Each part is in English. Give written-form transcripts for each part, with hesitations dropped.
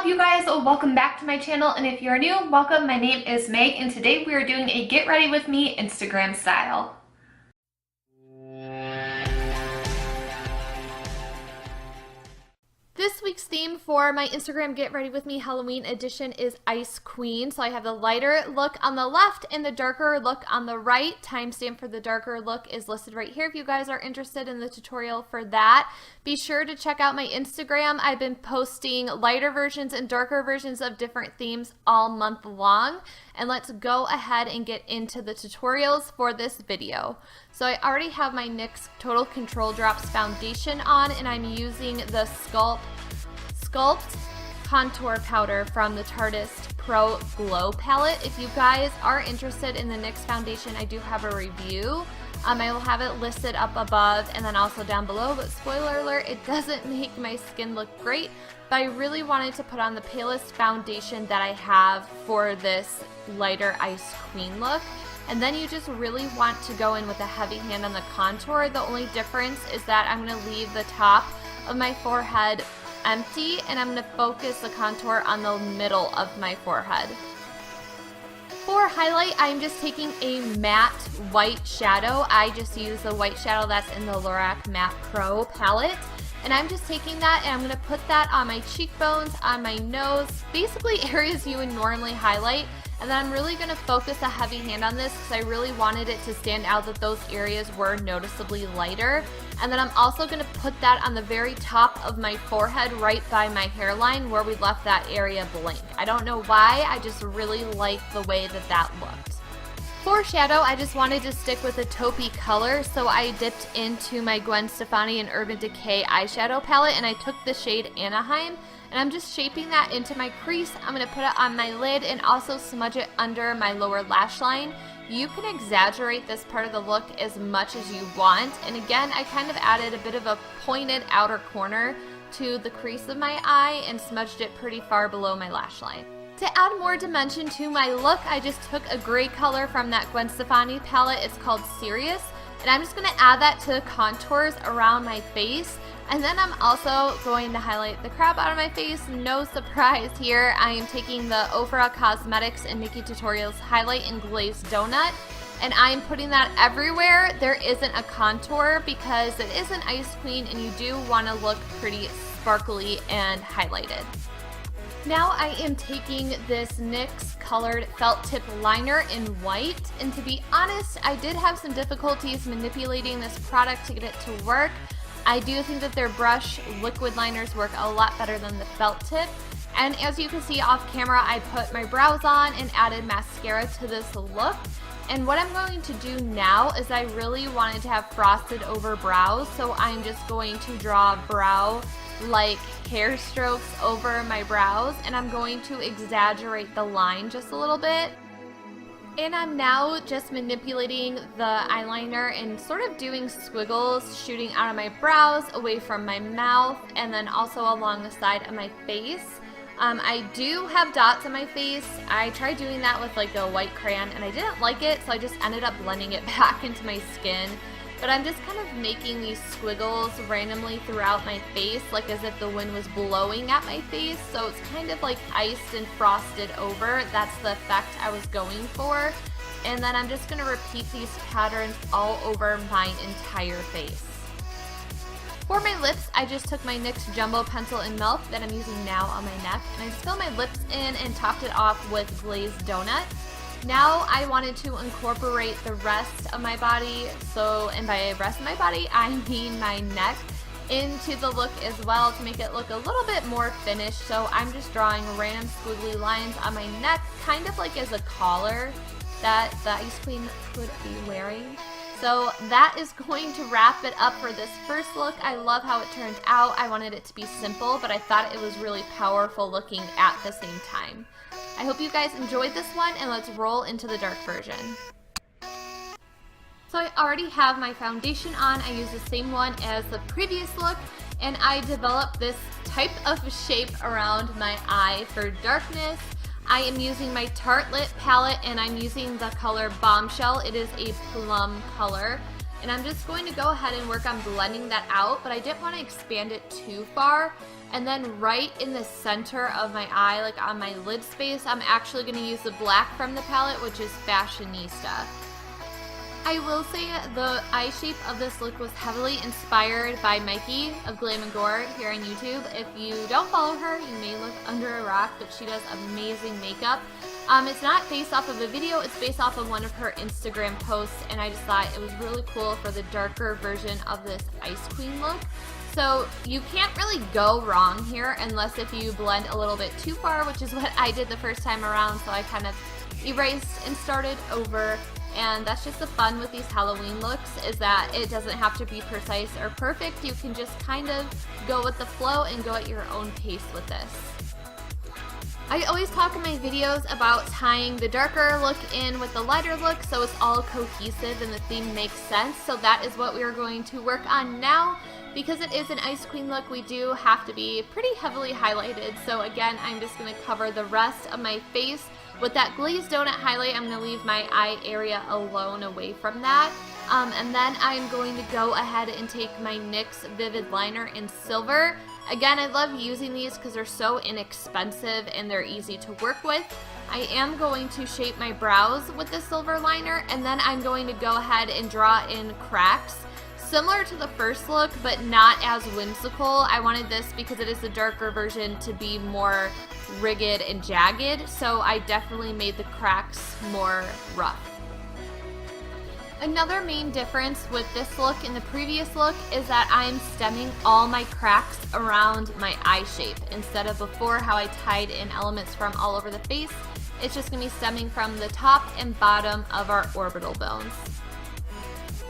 up, you guys? Welcome back to my channel, and if you're new, welcome. My name is Meg, and today we are doing a get ready with me Instagram style. This week's theme for my Instagram Get Ready With Me Halloween edition is Ice Queen. So I have the lighter look on the left and the darker look on the right. Timestamp for the darker look is listed right here if you guys are interested in the tutorial for that. Be sure to check out my Instagram. I've been posting lighter versions and darker versions of different themes all month long. And let's go ahead and get into the tutorials for this video. So I already have my NYX Total Control Drops foundation on, and I'm using the Sculpt Contour Powder from the Tartist Pro Glow Palette. If you guys are interested in the NYX foundation, I do have a review. I will have it listed up above and then also down below, but spoiler alert, it doesn't make my skin look great, but I really wanted to put on the palest foundation that I have for this lighter Ice Queen look. And then you just really want to go in with a heavy hand on the contour. The only difference is that I'm going to leave the top of my forehead empty, and I'm going to focus the contour on the middle of my forehead. For highlight, I'm just taking a matte white shadow. I just use the white shadow that's in the Lorac Matte Pro palette. And I'm just taking that and I'm going to put that on my cheekbones, on my nose, basically areas you would normally highlight. And then I'm really going to focus a heavy hand on this because I really wanted it to stand out that those areas were noticeably lighter. And then I'm also going to put that on the very top of my forehead right by my hairline where we left that area blank. I don't know why, I just really like the way that that looked. For shadow, I just wanted to stick with a taupey color, so I dipped into my Gwen Stefani and Urban Decay eyeshadow palette and I took the shade Anaheim. And I'm just shaping that into my crease. I'm going to put it on my lid and also smudge it under my lower lash line. You can exaggerate this part of the look as much as you want. And again, I kind of added a bit of a pointed outer corner to the crease of my eye and smudged it pretty far below my lash line. To add more dimension to my look, I just took a gray color from that Gwen Stefani palette. It's called Serious. And I'm just going to add that to the contours around my face. And then I'm also going to highlight the crap out of my face. No surprise here. I am taking the Ofra Cosmetics and Nikki Tutorials Highlight in Glazed Donut. And I'm putting that everywhere there isn't a contour because it is an Ice Queen and you do want to look pretty sparkly and highlighted. Now I am taking this NYX colored felt tip liner in white. And to be honest, I did have some difficulties manipulating this product to get it to work. I do think that their brush liquid liners work a lot better than the felt tip. And as you can see off camera, I put my brows on and added mascara to this look. And what I'm going to do now is I really wanted to have frosted over brows, so I'm just going to draw brow like hair strokes over my brows, and I'm going to exaggerate the line just a little bit. And I'm now just manipulating the eyeliner and sort of doing squiggles shooting out of my brows, away from my mouth, and then also along the side of my face. I do have dots on my face. I tried doing that with like a white crayon and I didn't like it, so I just ended up blending it back into my skin. But I'm just kind of making these squiggles randomly throughout my face, like as if the wind was blowing at my face. So it's kind of like iced and frosted over. That's the effect I was going for. And then I'm just going to repeat these patterns all over my entire face. For my lips, I just took my NYX Jumbo Pencil in Milk that I'm using now on my neck. And I just filled my lips in and topped it off with Glazed Donut. Now I wanted to incorporate the rest of my body, and by rest of my body, I mean my neck, into the look as well to make it look a little bit more finished. So I'm just drawing random squiggly lines on my neck, kind of like as a collar that the Ice Queen could be wearing. So that is going to wrap it up for this first look. I love how it turned out. I wanted it to be simple, but I thought it was really powerful looking at the same time. I hope you guys enjoyed this one, and let's roll into the dark version. So I already have my foundation on. I use the same one as the previous look, and I developed this type of shape around my eye for darkness. I am using my Tarte Lit palette, and I'm using the color Bombshell. It is a plum color. And I'm just going to go ahead and work on blending that out, but I didn't want to expand it too far. And then right in the center of my eye, like on my lid space, I'm actually going to use the black from the palette, which is Fashionista. I will say the eye shape of this look was heavily inspired by Mikey of Glam & Gore here on YouTube. If you don't follow her, you may look under a rock, but she does amazing makeup. It's not based off of a video, it's based off of one of her Instagram posts, and I just thought it was really cool for the darker version of this Ice Queen look. So you can't really go wrong here unless if you blend a little bit too far, which is what I did the first time around, so I kind of erased and started over. And that's just the fun with these Halloween looks, is that it doesn't have to be precise or perfect. You can just kind of go with the flow and go at your own pace with this. I always talk in my videos about tying the darker look in with the lighter look so it's all cohesive and the theme makes sense. So that is what we are going to work on now. Because it is an Ice Queen look, we do have to be pretty heavily highlighted. So again, I'm just going to cover the rest of my face with that glazed donut highlight. I'm going to leave my eye area alone away from that. And then I'm going to go ahead and take my NYX Vivid Liner in Silver. Again, I love using these because they're so inexpensive and they're easy to work with. I am going to shape my brows with the silver liner, and then I'm going to go ahead and draw in cracks. Similar to the first look, but not as whimsical. I wanted this because it is the darker version to be more rigid and jagged, so I definitely made the cracks more rough. Another main difference with this look and the previous look is that I'm stemming all my cracks around my eye shape. Instead of before how I tied in elements from all over the face, it's just going to be stemming from the top and bottom of our orbital bones.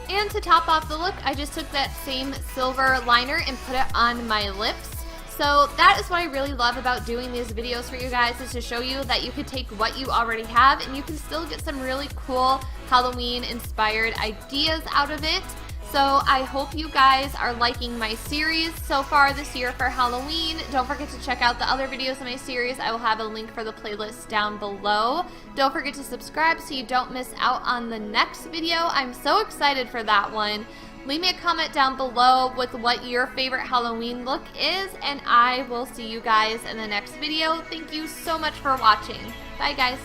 And to top off the look, I just took that same silver liner and put it on my lips. So that is what I really love about doing these videos for you guys, is to show you that you can take what you already have and you can still get some really cool Halloween inspired ideas out of it. So I hope you guys are liking my series so far this year for Halloween. Don't forget to check out the other videos in my series. I will have a link for the playlist down below. Don't forget to subscribe so you don't miss out on the next video. I'm so excited for that one. Leave me a comment down below with what your favorite Halloween look is, and I will see you guys in the next video. Thank you so much for watching. Bye guys.